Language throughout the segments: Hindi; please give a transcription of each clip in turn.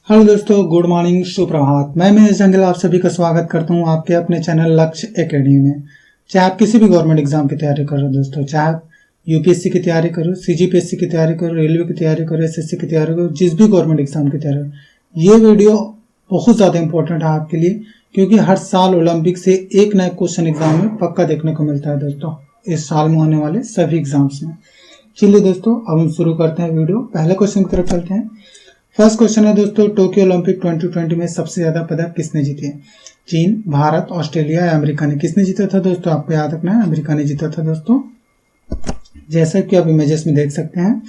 हेलो दोस्तों, गुड मॉर्निंग, सुप्रभात। मैं महेश जंगल आप सभी का स्वागत करता हूं आपके अपने चैनल लक्ष्य एकेडमी में। चाहे आप किसी भी गवर्नमेंट एग्जाम की तैयारी करो दोस्तों, चाहे आप यूपीएससी की तैयारी करो, सीजीपीएससी की तैयारी करो, रेलवे की तैयारी करो, एसएससी की तैयारी करो, जिस भी गवर्नमेंट एग्जाम की तैयारी करो, ये वीडियो बहुत ज़्यादा इंपॉर्टेंट है आपके लिए, क्योंकि हर साल ओलंपिक से एक नया क्वेश्चन एग्जाम में पक्का देखने को मिलता है दोस्तों, इस साल में होने वाले सभी एग्जाम्स में। चलिए दोस्तों, अब हम शुरू करते हैं वीडियो। पहले क्वेश्चन की तरफ चलते हैं। फर्स्ट क्वेश्चन है दोस्तों, टोक्यो ओलंपिक 2020 में सबसे ज्यादा पदक किसने जीते? चीन, भारत, ऑस्ट्रेलिया या अमेरिका ने? किसने जीता था दोस्तों? आपको याद रखना है, अमेरिका ने जीता था दोस्तों। जैसा कि आप इमेजेस में देख सकते हैं,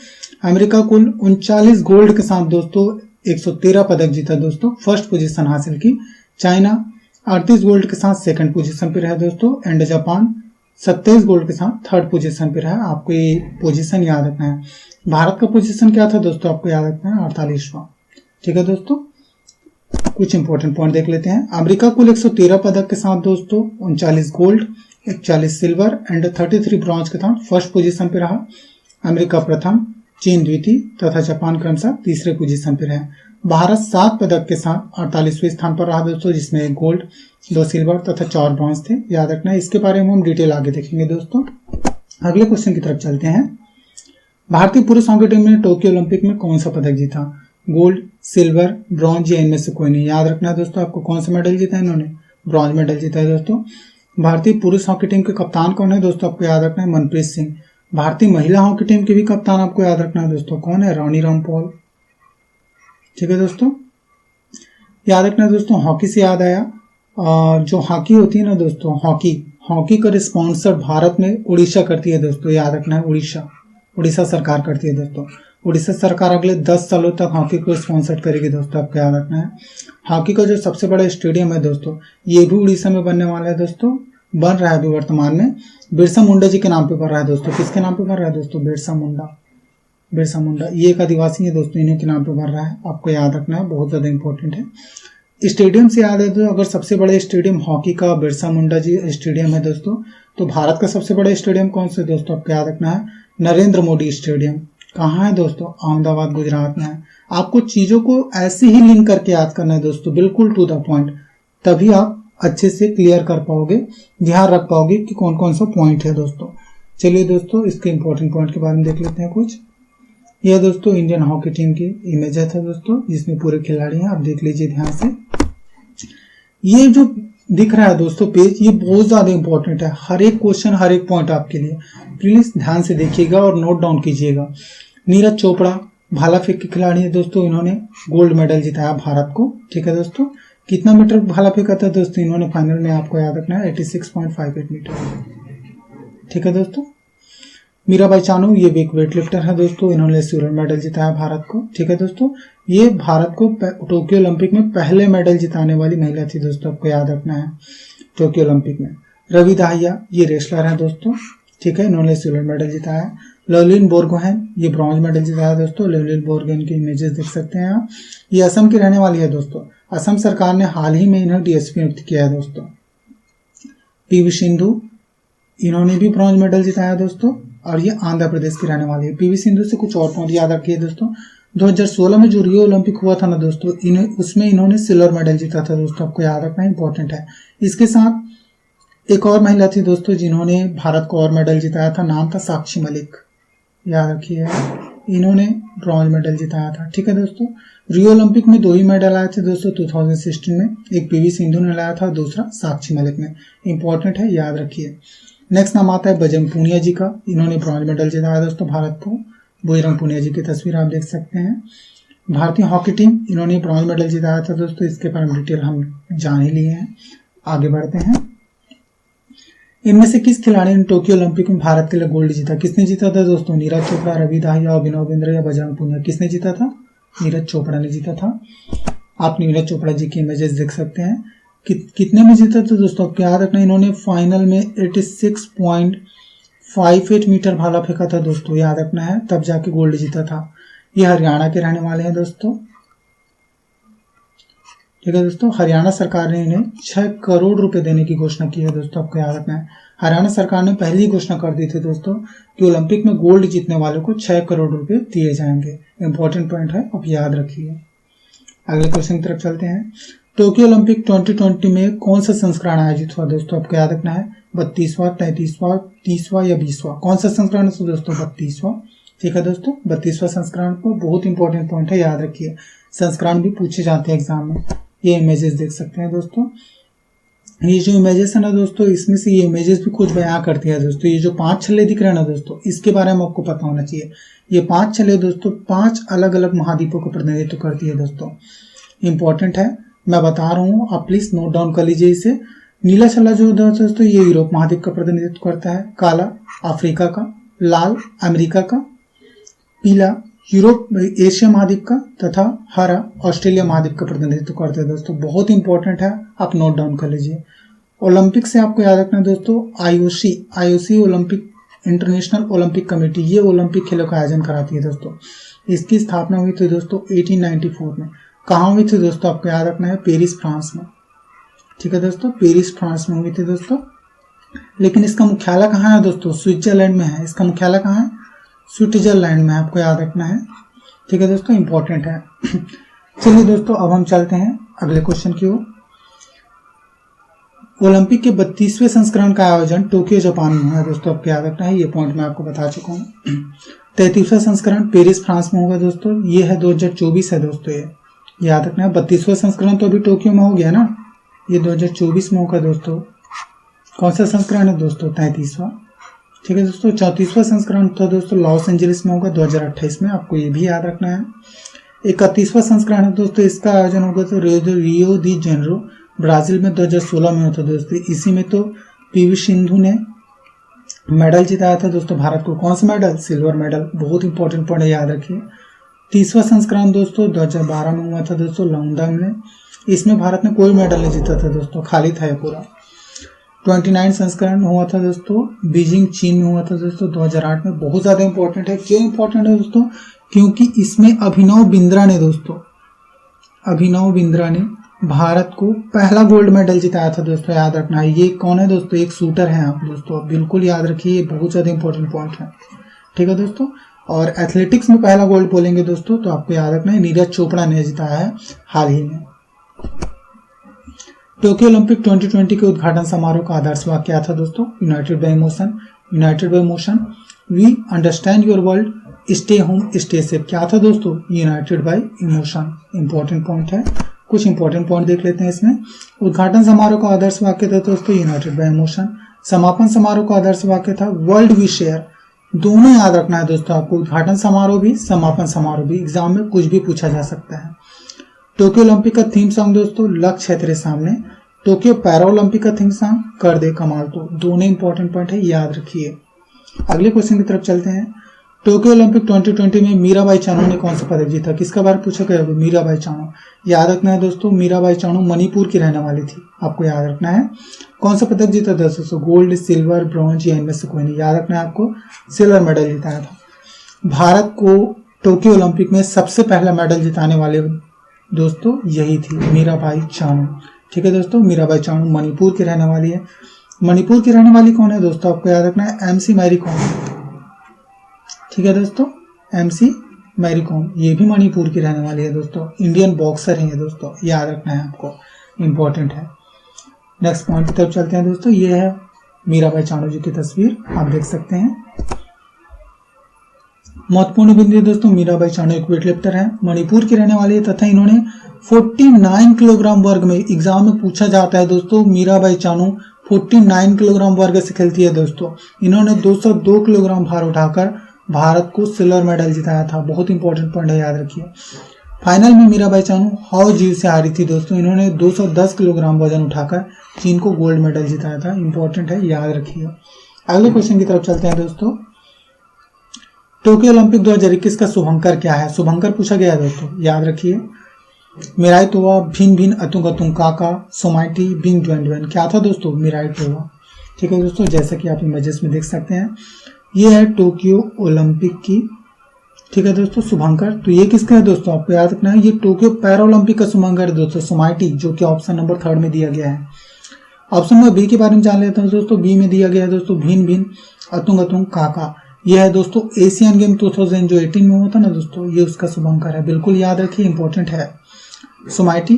अमेरिका कुल 39 गोल्ड के साथ दोस्तों 113 पदक जीता दोस्तों, फर्स्ट पोजीशन हासिल की। चाइना 38 गोल्ड के साथ सेकंड पोजीशन पे रहा दोस्तों, एंड जापान 27 गोल्ड के साथ थर्ड पोजीशन पे रहा। आपको ये पोजीशन याद रखना है। भारत का पोजीशन क्या था दोस्तों? आपको याद रखना है 48वां। ठीक है दोस्तों, कुछ इंपॉर्टेंट पॉइंट देख लेते हैं। अमेरिका कुल 113 पदक के साथ दोस्तों 39 गोल्ड, 41 सिल्वर एंड 33 ब्रॉन्ज के साथ फर्स्ट पोजीशन पे रहा। अमेरिका प्रथम, चीन द्वितीय तथा जापान क्रमशः तीसरे पोजीशन पे रहे। भारत 7 पदक के साथ 48वें स्थान पर रहा दोस्तों, जिसमें 1 गोल्ड, 2 सिल्वर तथा 4 ब्रॉन्ज थे। याद रखना है, इसके बारे में हम डिटेल आगे देखेंगे दोस्तों। अगले क्वेश्चन की तरफ चलते हैं। भारतीय पुरुष हॉकी टीम ने टोक्यो ओलंपिक में कौन सा पदक जीता? गोल्ड, सिल्वर, ब्रॉन्ज या इनमें से कोई नहीं? याद रखना है दोस्तों, आपको कौन सा मेडल जीता है? इन्होंने ब्रॉन्ज मेडल जीता है दोस्तों। भारतीय पुरुष हॉकी टीम के कप्तान कौन है दोस्तों? आपको याद रखना है, मनप्रीत सिंह। भारतीय महिला हॉकी टीम के भी कप्तान आपको याद रखना है दोस्तों, कौन है? रानी रामपॉल। ठीक है दोस्तों, याद रखना है दोस्तों। हॉकी से याद आया, जो हॉकी होती है ना दोस्तों, हॉकी का स्पॉन्सर भारत में उड़ीसा करती है दोस्तों, याद रखना है, उड़ीसा सरकार करती है दोस्तों। उड़ीसा सरकार अगले 10 सालों तक हॉकी को स्पॉन्सर करेगी दोस्तों, आपको याद रखना है। हॉकी का जो सबसे बड़ा स्टेडियम है दोस्तों, ये भी उड़ीसा में बनने वाला है दोस्तों, बन रहा है अभी वर्तमान में। बिरसा मुंडा जी के नाम पे बन रहा है दोस्तों। किसके नाम पे बन रहा है दोस्तों? बिरसा मुंडा, ये एक आदिवासी है दोस्तों, इन्हीं के नाम पे बन रहा है, आपको याद रखना है, बहुत ज्यादा इंपॉर्टेंट है। स्टेडियम से याद है तो, अगर सबसे बड़ा स्टेडियम हॉकी का बिरसा मुंडा जी स्टेडियम है दोस्तों, तो भारत का सबसे बड़ा स्टेडियम कौन सा है दोस्तों? आपको याद रखना है, नरेंद्र मोदी स्टेडियम। कहाँ है दोस्तों? अहमदाबाद, गुजरात में है। आपको चीजों को ऐसे ही लिंक करके याद करना है दोस्तों, बिल्कुल टू द पॉइंट, तभी आप अच्छे से क्लियर कर पाओगे, ध्यान रख पाओगे कि कौन कौन सा पॉइंट है दोस्तों। चलिए दोस्तों, इसके इंपॉर्टेंट पॉइंट के बारे में देख लेते हैं कुछ। यह दोस्तों इंडियन हॉकी टीम की इमेज है दोस्तों, जिसमें पूरे खिलाड़ी हैं, आप देख लीजिए ध्यान से। ये जो दिख रहा है दोस्तों पेज, ये बहुत ज्यादा इंपॉर्टेंट है। हर एक क्वेश्चन, हर एक पॉइंट आपके लिए, प्लीज ध्यान से देखिएगा और नोट डाउन कीजिएगा। नीरज चोपड़ा भाला फेंक के खिलाड़ी है दोस्तों, इन्होंने गोल्ड मेडल जिताया भारत को। ठीक है दोस्तों, कितना मीटर भाला फेंका था दोस्तों इन्होंने फाइनल में? आपको याद रखना है 86.58 मीटर। ठीक है दोस्तों, मीराबाई चानू, ये भी एक वेट लिफ्टर है दोस्तों, इन्होंने सिल्वर मेडल जिताया भारत को। ठीक है दोस्तों, ये भारत को टोक्यो ओलंपिक में पहले मेडल जिताने वाली महिला थी दोस्तों, आपको याद रखना है, टोक्यो ओलंपिक में। रवि दाहिया, ये रेसलर है दोस्तों, ठीक है, इन्होंने सिल्वर मेडल जिताया है। लवलिन बोरगोहेन, ये ब्रॉन्ज मेडल जिताया दोस्तों। लवलिन बोरगोहेन की इमेजेस देख सकते हैं आप। ये असम की रहने वाली है दोस्तों, असम सरकार ने हाल ही में इन्हें डीएसपी नियुक्त किया है दोस्तों। पीवी सिंधु, इन्होंने भी ब्रॉन्ज मेडल जिताया दोस्तों, और ये आंध्र प्रदेश की रहने वाली है। पीवी सिंधु से कुछ और पॉइंट याद रखिए दोस्तों। 2016 में जो रियो ओलंपिक हुआ था ना दोस्तों, उसमें इन्होंने सिल्वर मेडल जीता था दोस्तों, आपको याद रखना इंपॉर्टेंट है। इसके साथ एक और महिला थी दोस्तों जिन्होंने भारत को और मेडल जिताया था, नाम था साक्षी मलिक, याद रखिए, इन्होंने ब्रॉन्ज मेडल जिताया था। ठीक है दोस्तों, रियो ओलंपिक में 2 ही मेडल आए थे दोस्तों 2016 में, एक पीवी सिंधु ने लाया था, दूसरा साक्षी मलिक ने। इंपॉर्टेंट है, याद रखिए। नेक्स्ट नाम आता है बजरंग पूनिया जी का, इन्होंने ब्रॉन्ज मेडल जिताया दोस्तों भारत को। बजरंग पूनिया जी की तस्वीर आप देख सकते हैं। भारतीय हॉकी टीम, इन्होंने ब्रॉन्ज मेडल जिताया था दोस्तों, इसके बारे में डिटेल हम जान ही लिए हैं। आगे बढ़ते हैं। इनमें से किस खिलाड़ी ने टोक्यो ओलंपिक में भारत के लिए गोल्ड जीता? किसने जीता था दोस्तों? नीरज चोपड़ा, रवि दाहिया, अभिनव बिंद्रा या बजरंग पूनिया? किसने जीता था? नीरज चोपड़ा ने जीता था। आप नीरज चोपड़ा जी की इमेजेस देख सकते हैं। कितने में जीता था दोस्तों? आपको याद रखना, इन्होंने फाइनल में 86.58 मीटर भाला फेंका था दोस्तों, याद रखना है, तब जाके गोल्ड जीता था। ये हरियाणा के रहने वाले हैं दोस्तों। ठीक है दोस्तों, हरियाणा सरकार ने इन्हें 6 करोड़ रुपए देने की घोषणा की है दोस्तों, आपको याद रखना है। हरियाणा सरकार ने पहले ही घोषणा कर दी थी दोस्तों कि ओलंपिक में गोल्ड जीतने वालों को 6 करोड़ रुपए दिए जाएंगे। इंपॉर्टेंट पॉइंट है, आप याद रखिए। अगले क्वेश्चन की तरफ चलते हैं। टोक्यो ओलंपिक 2020 में कौन सा संस्करण आयोजित हुआ दोस्तों? आपको याद रखना है 32वां, 33वां, 30वां या 20वां। कौन सा संस्करण है दोस्तों? 32वां। ठीक है दोस्तों, 32वां संस्करण को बहुत इंपॉर्टेंट पॉइंट है, याद रखिए। संस्करण भी पूछे जाते हैं एग्जाम में। ये इमेजेस देख सकते हैं दोस्तों। ये जो इमेजेस है ना दोस्तों, इसमें से ये इमेजेस भी कुछ बयां करती है दोस्तों। ये जो 5 छल्ले दिख रहे हैं ना दोस्तों, इसके बारे में आपको पता होना चाहिए। ये 5 छल्ले दोस्तों 5 अलग अलग महाद्वीपों का प्रतिनिधित्व करती है दोस्तों। इंपॉर्टेंट है, मैं बता रहा हूँ, आप प्लीज नोट डाउन कर लीजिए इसे। नीला छल्ला जो होता है दोस्तों, ये यूरोप महाद्वीप का प्रतिनिधित्व करता है। काला अफ्रीका का, लाल अमेरिका का, पीला यूरोप एशिया महाद्वीप का तथा हरा ऑस्ट्रेलिया महाद्वीप का प्रतिनिधित्व करते हैं दोस्तों। बहुत इंपॉर्टेंट है, आप नोट डाउन कर लीजिए। ओलंपिक से आपको याद रखना है दोस्तों, IOC Olympic international Olympic committee, ये ओलंपिक खेलों का आयोजन कराती है दोस्तों। इसकी स्थापना हुई थी दोस्तों 1894 में। कहाँ हुई थी दोस्तों? आपको याद रखना है पेरिस फ्रांस में। ठीक है दोस्तों, पेरिस फ्रांस में हुई थी दोस्तों। लेकिन इसका मुख्यालय कहाँ है दोस्तों? स्विट्जरलैंड में है। इसका मुख्यालय कहाँ है? स्विट्जरलैंड में, आपको याद रखना है। ठीक है दोस्तों, इंपॉर्टेंट है। चलिए दोस्तों, अब हम चलते हैं अगले क्वेश्चन की ओर। ओलंपिक के 32वें संस्करण का आयोजन टोक्यो जापान में हुआ है दोस्तों। आपको याद रखना है, ये पॉइंट मैं आपको बता चुका हूँ। 33वां संस्करण पेरिस फ्रांस में होगा दोस्तों। ये है 2024 है दोस्तों। ये याद रखना है। 32वां संस्करण तो अभी टोक्यो में हो गया ना, ये 2024 में होगा दोस्तों। कौन सा संस्करण है दोस्तों? 33वां। ठीक है दोस्तों, 34वां संस्करण तो दोस्तों लॉस एंजलिस में होगा 2028 में, आपको ये भी याद रखना है। 31वां संस्करण है दोस्तों, इसका आयोजन होगा तो रियो दी जेनेरो ब्राजील में 2016 में होता दोस्तों। इसी में तो पीवी सिंधु ने मेडल जिताया था दोस्तों भारत को। कौन सा मेडल? Silver medal. बहुत इंपॉर्टेंट पॉइंट है, याद रखिए। 30वां संस्करण दोस्तों 2012 में हुआ था दोस्तों लॉन्गडाउन में। इसमें भारत ने कोई मेडल नहीं जीता था दोस्तों, खाली था पूरा। 29 संस्करण हुआ था दोस्तों बीजिंग चीन में हुआ था दोस्तों 2008 में। बहुत ज्यादा इंपॉर्टेंट है। क्यों इंपॉर्टेंट है दोस्तों? क्योंकि इसमें अभिनव बिंद्रा ने भारत को पहला गोल्ड मेडल जिताया था दोस्तों, याद रखना है। ये कौन है दोस्तों? एक शूटर है आप दोस्तों, बिल्कुल याद रखिए, बहुत ज्यादा इंपॉर्टेंट पॉइंट है। ठीक है दोस्तों, और एथलेटिक्स में पहला गोल्ड बोलेंगे दोस्तों तो आपको याद रखना है नीरज चोपड़ा ने जिताया है हाल ही में। टोक्यो ओलंपिक 2020 के उद्घाटन समारोह का आदर्श वाक्य क्या था दोस्तों? United by motion, we understand your world, stay home stay safe. क्या था दोस्तों? United by emotion. Important point है, कुछ इंपॉर्टेंट पॉइंट देख लेते हैं इसमें। उद्घाटन समारोह का आदर्श वाक्य था दोस्तों यूनाइटेड बाय इमोशन। समापन समारोह का आदर्श वाक्य था वर्ल्ड वी शेयर। दोनों याद रखना है दोस्तों आपको, उद्घाटन समारोह भी समापन समारोह भी। एग्जाम में कुछ भी पूछा जा सकता है। टोक्यो ओलंपिक का थीम सॉन्ग दोस्तों लक्ष्य है तेरे सामने। टोक्यो पैरा ओलंपिक का थीम सॉन्ग कर दे कमाल। तो दोनों इंपॉर्टेंट पॉइंट है, याद रखिए। अगले क्वेश्चन की तरफ चलते हैं। टोक्यो ओलंपिक 2020 में मीराबाई चानू ने कौन सा पदक जीता? किसका बारे पूछा गया? मीराबाई चानू। याद रखना है दोस्तों, मीराबाई चानू मणिपुर की रहने वाली थी, आपको याद रखना है। कौन सा पदक जीता था दोस्तों? गोल्ड, सिल्वर, ब्रॉन्ज या इनमें से कोई नहीं। याद रखना है आपको, सिल्वर मेडल जिताया था। भारत को टोक्यो ओलंपिक में सबसे पहला मेडल जिताने वाले दोस्तों यही थी, मीराबाई चानू। ठीक है दोस्तों, मीराबाई चानू मणिपुर की रहने वाली है। मणिपुर की रहने वाली कौन है दोस्तों? आपको याद रखना है एमसी मैरी कॉम। ठीक है दोस्तों, एमसी मैरी कॉम, ये भी मणिपुर की रहने वाली है दोस्तों। इंडियन बॉक्सर है दोस्तों, याद रखना है आपको, इंपॉर्टेंट है। नेक्स्ट पॉइंट की तरफ चलते हैं दोस्तों। ये है मीराबाई चानू जी की तस्वीर, आप देख सकते हैं। महत्वपूर्ण बिंदु दोस्तों, मीराबाई चानू एक वेटलिफ्टर है, मणिपुर की रहने वाली है तथा इन्होंने 49 किलोग्राम वर्ग में, एग्जाम में पूछा जाता है दोस्तों, मीराबाई चानू 49 किलोग्राम वर्ग से खेलती है दोस्तों। इन्होंने 202 किलोग्राम भार उठाकर भारत को सिल्वर मेडल जिताया था। बहुत इंपॉर्टेंट पॉइंट है, याद रखिए। फाइनल में मीराबाई चानू हाउ जीव से हारी थी दोस्तों। इन्होंने 210 किलोग्राम वजन उठाकर चीन को गोल्ड मेडल जिताया था। इंपॉर्टेंट है, याद रखिए। अगले क्वेश्चन की तरफ चलते हैं दोस्तों। टोक्यो ओलंपिक 2021 का शुभंकर क्या है? शुभंकर पूछा गया है दोस्तों, याद रखिए। मिराई तोवा, भिन भिन अतुंग अतुंग काका, सोमाइटी बिंग ड्वेन। क्या था दोस्तों? मिराई तोवा। ठीक है दोस्तों, जैसा कि आप इमेजेस में देख सकते हैं, ये है टोक्यो ओलंपिक की, ठीक है दोस्तों, शुभंकर। तो ये किसका है दोस्तों? आपको याद रखना है, ये टोक्यो पैरा ओलंपिक का शुभंकर है दोस्तों, सोमाइटी, जो कि ऑप्शन नंबर 3 में दिया गया है। ऑप्शन नंबर बी के बारे में जान लेते हैं दोस्तों। बी में दिया गया है दोस्तों भिन भिन अतुंग अतुंग काका। यह है दोस्तों एशियन गेम 2000 जो 18 में हुआ था ना दोस्तों, ये उसका शुभंकर है। बिल्कुल याद रखिए, इंपॉर्टेंट है। सोमाइटी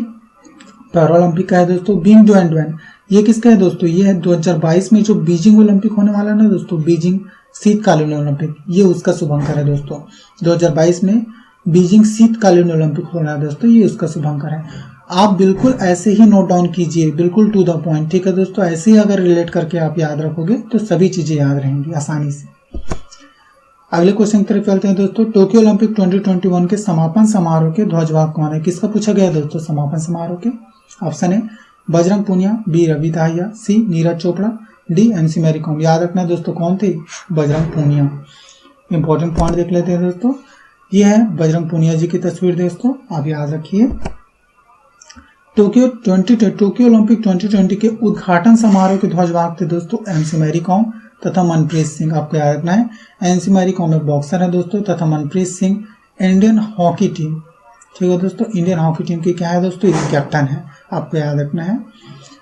पैरालंपिक का है दोस्तों। बीइंग डुएन ये किसका है दोस्तों, ये है 2022 में जो बीजिंग ओलंपिक होने वाला है ना दोस्तों, बीजिंग शीतकालीन ओलंपिक, ये उसका शुभंकर है दोस्तों। 2022 में बीजिंग शीतकालीन ओलंपिक होना है दोस्तों, ये उसका शुभंकर है। आप बिल्कुल ऐसे ही नोट डाउन कीजिए, बिल्कुल टू द पॉइंट, ठीक है दोस्तों। ऐसे ही अगर रिलेट करके आप याद रखोगे तो सभी चीजें याद रहेंगी आसानी से। अगले क्वेश्चन की तरफ चलते हैं दोस्तों। टोक्यो ओलंपिक 2021 के समापन समारोह के ध्वजवाहक कौन है? किसका पूछा गया दोस्तों समापन समारोह के? ऑप्शन है Bajrang Punia, B Ravi Dahiya, C Neeraj Chopra, D MC Mary Kom. याद रखना दोस्तों कौन थे? बजरंग पूनिया। इंपॉर्टेंट पॉइंट देख लेते हैं दोस्तों। ये है बजरंग पूनिया जी की तस्वीर दोस्तों, आप याद रखिए। टोक्यो ओलंपिक 2020 के उद्घाटन समारोह के ध्वजवाहक थे दोस्तों एमसी मैरी कॉम तथा मनप्रीत सिंह। आपको याद रखना है एमसी मैरी कॉम एक बॉक्सर है दोस्तों, तथा Manpreet Singh Indian hockey team, ठीक है दोस्तों, इंडियन हॉकी टीम की क्या है दोस्तों, ये कैप्टन है, आपको याद रखना है।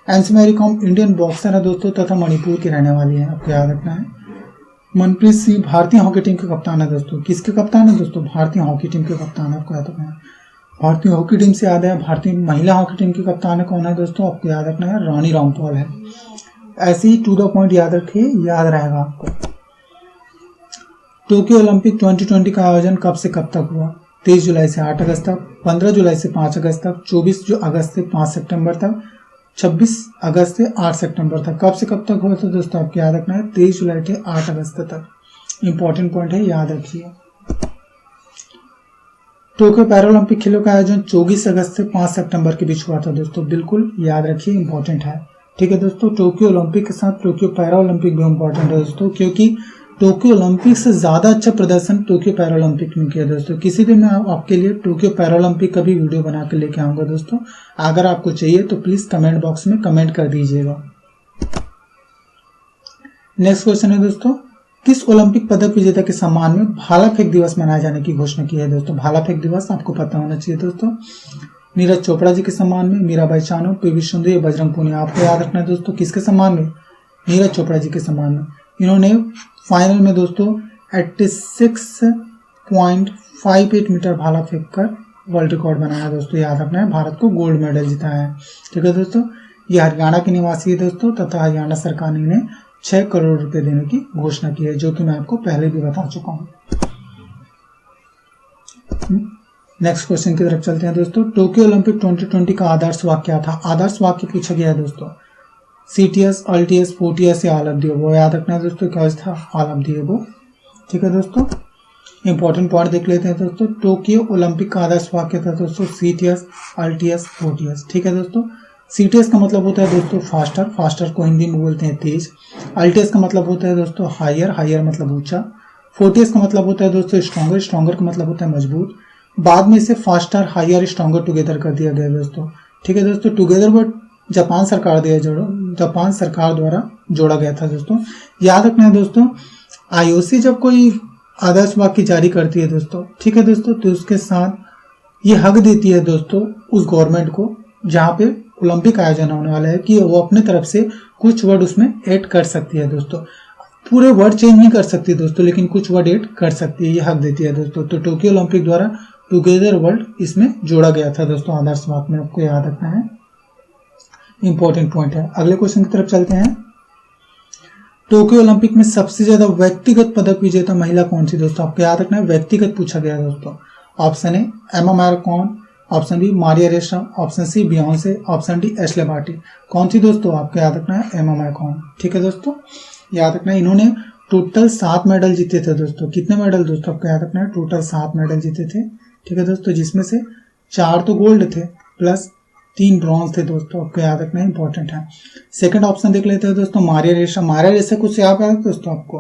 MC Mary Kom Indian boxer है दोस्तों तथा मणिपुर की रहने वाली है, आपको याद रखना है। मनप्रीत सिंह भारतीय हॉकी टीम के कप्तान है दोस्तों। किसके कप्तान है दोस्तों? भारतीय हॉकी टीम के कप्तान है, आपको याद रखना है। भारतीय हॉकी टीम से याद है, भारतीय महिला हॉकी टीम की कप्तान कौन है दोस्तों? आपको याद रखना है रानी रामपाल है। ऐसे ही टू द पॉइंट याद रखिए, याद रहेगा आपको। टोक्यो ओलंपिक 2020 का आयोजन कब से कब तक हुआ? 23 जुलाई से 8 अगस्त तक, 15 जुलाई से 5 अगस्त तक, 24 अगस्त से 5 सितंबर तक, 26 अगस्त से 8 सितंबर तक। कब से कब तक हुआ था दोस्तों? आपको याद रखना है 23 जुलाई से 8 अगस्त तक। इंपॉर्टेंट पॉइंट है, याद रखिए। टोक्यो पैरालंपिक खेलों का आयोजन 24 अगस्त से 5 सितंबर के बीच हुआ था दोस्तों, बिल्कुल याद रखिए, इंपॉर्टेंट है, ठीक है दोस्तों। टोक्यो ओलंपिक के साथ टोक्यो पैरालंपिक भी इंपॉर्टेंट है दोस्तों, क्योंकि टोक्यो ओलंपिक से ज्यादा अच्छा प्रदर्शन टोक्यो पैरालंपिक में किया दोस्तों। किसी दिन मैं आपके लिए टोक्यो पैरालंपिक का भी वीडियो बना के लेके आऊंगा दोस्तों। अगर आपको चाहिए तो प्लीज कमेंट बॉक्स में कमेंट कर दीजिएगा। नेक्स्ट क्वेश्चन है दोस्तों, किस ओलंपिक पदक विजेता के सम्मान में भाला फेंक दिवस मनाए जाने की घोषणा की है दोस्तों? भाला फेंक दिवस आपको पता होना चाहिए दोस्तों। नीरज चोपड़ा जी के सम्मान में, मीराबाई चानू, पीवी सिंधु या बजरंग पूनिया। आपको याद रखना है दोस्तों किसके सम्मान में? नीरज चोपड़ा जी के सम्मान में। इन्होंने फाइनल में दोस्तों 86.58 मीटर भाला फेंक कर वर्ल्ड रिकॉर्ड बनाया दोस्तों, याद रखना है। भारत को गोल्ड मेडल जिताया है, ठीक है दोस्तों। ये हरियाणा के निवासी है दोस्तों, तथा हरियाणा सरकार ने इन्हें 6 करोड़ रुपए देने की घोषणा की है, जो कि मैं आपको पहले भी बता चुका हूं। नेक्स्ट क्वेश्चन की तरफ चलते हैं दोस्तों। टोक्यो ओलंपिक 2020 का आदर्श वाक्य क्या था? आदर्श वाक्य पूछा गया है दोस्तों। CTS, LTS, FOTS या ऑल ऑफ द अबव। याद रखना है दोस्तों क्या था? ऑल ऑफ द अबव, ठीक है दोस्तों। इंपॉर्टेंट पॉइंट देख लेते हैं दोस्तों। टोक्यो ओलंपिक का आदर्श वाक्य था दोस्तों CTS, LTS, FOTS, ठीक है दोस्तों। CTS का मतलब होता है दोस्तों फास्टर, फास्टर को हिंदी में बोलते हैं तेज। LTS का मतलब होता है दोस्तों हायर, हायर मतलब ऊंचा। FOTS का मतलब होता है दोस्तों स्ट्रॉन्गर, स्ट्रॉन्गर का मतलब होता है मजबूत। बाद में इसे फास्टर, हायर, स्ट्रॉन्गर टुगेदर कर दिया गया दोस्तों, ठीक है दोस्तों। टुगेदर वर्ड जापान सरकार द्वारा जोड़ा गया था दोस्तों। याद रखना है दोस्तों, IOC जब कोई आदर्श वाक्य जारी करती है दोस्तों, ठीक है दोस्तों, तो उसके साथ ये हक देती है दोस्तों उस गवर्नमेंट को जहाँ पे ओलंपिक आयोजन होने वाला है कि वो अपने तरफ से कुछ वर्ड उसमें ऐड कर सकती है दोस्तों। पूरे वर्ड चेंज नहीं कर सकती दोस्तों, लेकिन कुछ वर्ड ऐड कर सकती है, ये हक देती है दोस्तों। तो टोक्यो ओलंपिक द्वारा टुगेदर वर्ल्ड इसमें जोड़ा गया था दोस्तों आदर्श वाक्य में, आपको याद रखना है, इंपॉर्टेंट पॉइंट है। अगले क्वेश्चन की तरफ चलते हैं। टोक्यो ओलंपिक में सबसे ज्यादा व्यक्तिगत पदक विजेता महिला कौन सी दोस्तों? आपको याद रखना है, व्यक्तिगत पूछा गया दोस्तों। ऑप्शन ए एमा मैरकॉन, option B Maria Ressa, option C Beyonce, option D Ashleigh Barty. कौन सी दोस्तों? आपको याद रखना है एमा मैरकॉन, ठीक है दोस्तों, याद रखना है। इन्होंने टोटल 7 मेडल जीते थे दोस्तों। कितने मेडल दोस्तों? आपको याद रखना है टोटल 7 मेडल जीते थे, ठीक है दोस्तों, जिसमें से 4 तो गोल्ड थे प्लस 3 ब्रॉन्ज थे दोस्तों, आपको याद रखना इंपॉर्टेंट है। सेकंड ऑप्शन देख लेते हैं दोस्तों, मारिया रेशा। मारिया रेशा कुछ याद आया दोस्तों? आपको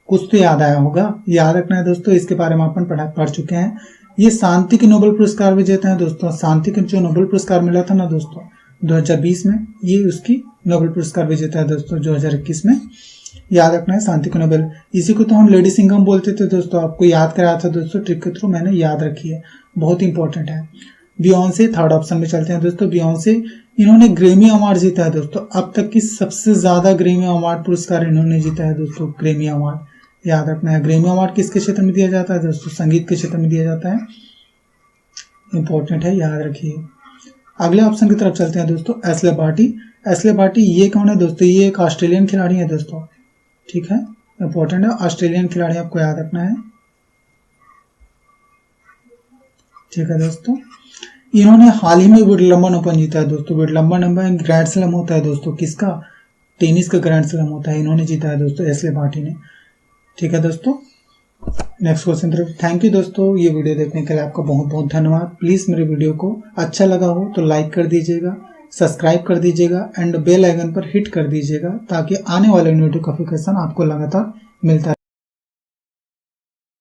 कुछ तो याद आया होगा, याद रखना है दोस्तों, इसके बारे में अपन पढ़ चुके हैं। ये शांति के नोबेल पुरस्कार विजेता है दोस्तों। शांति के जो नोबेल पुरस्कार मिला था ना दोस्तों 2020 में, ये उसकी नोबेल पुरस्कार विजेता है दोस्तों 2021 में, याद रखना है शांति के नोबेल। इसी को तो हम लेडी सिंघम बोलते थे दोस्तों, आपको याद कराया था दोस्तों ट्रिक के थ्रू, मैंने याद रखी है, बहुत इंपॉर्टेंट है। बियॉन्से थर्ड ऑप्शन में चलते हैं दोस्तों। बियॉन्से इन्होंने ग्रेमी अवार्ड जीता है दोस्तों, अब तक की सबसे ज्यादा ग्रेमी अवार्ड पुरस्कार इन्होंने जीता है दोस्तों, ग्रेमी अवार्ड, याद रखना है। ग्रेमी अवार्ड किसके क्षेत्र में दिया जाता है दोस्तों? संगीत के क्षेत्र में दिया जाता है, इंपॉर्टेंट है, याद रखिए। अगले ऑप्शन की तरफ चलते हैं दोस्तों, एस्ले बार्टी। एस्ले बार्टी ये कौन है दोस्तों? ये एक ऑस्ट्रेलियन खिलाड़ी है दोस्तों, ठीक है, इंपॉर्टेंट है, ऑस्ट्रेलियन खिलाड़ी आपको याद रखना है, ठीक है दोस्तों। इन्होंने हाल ही में विडलंबन ओपन जीता है दोस्तों। विडलंबन ओपन ग्रैंड स्लैम होता है दोस्तों, किसका? टेनिस का ग्रैंड स्लैम होता है, इन्होंने जीता है दोस्तों, एस्ले बार्टी ने, ठीक है दोस्तों। नेक्स्ट क्वेश्चन तरफ। थैंक यू दोस्तों, ये वीडियो देखने के लिए आपका बहुत बहुत धन्यवाद। प्लीज मेरे वीडियो को अच्छा लगा हो तो लाइक कर दीजिएगा, सब्सक्राइब कर दीजिएगा एंड बेल आइकन पर हिट कर दीजिएगा ताकि आने वाले नोटिफिकेशन आपको लगातार मिलता रहे।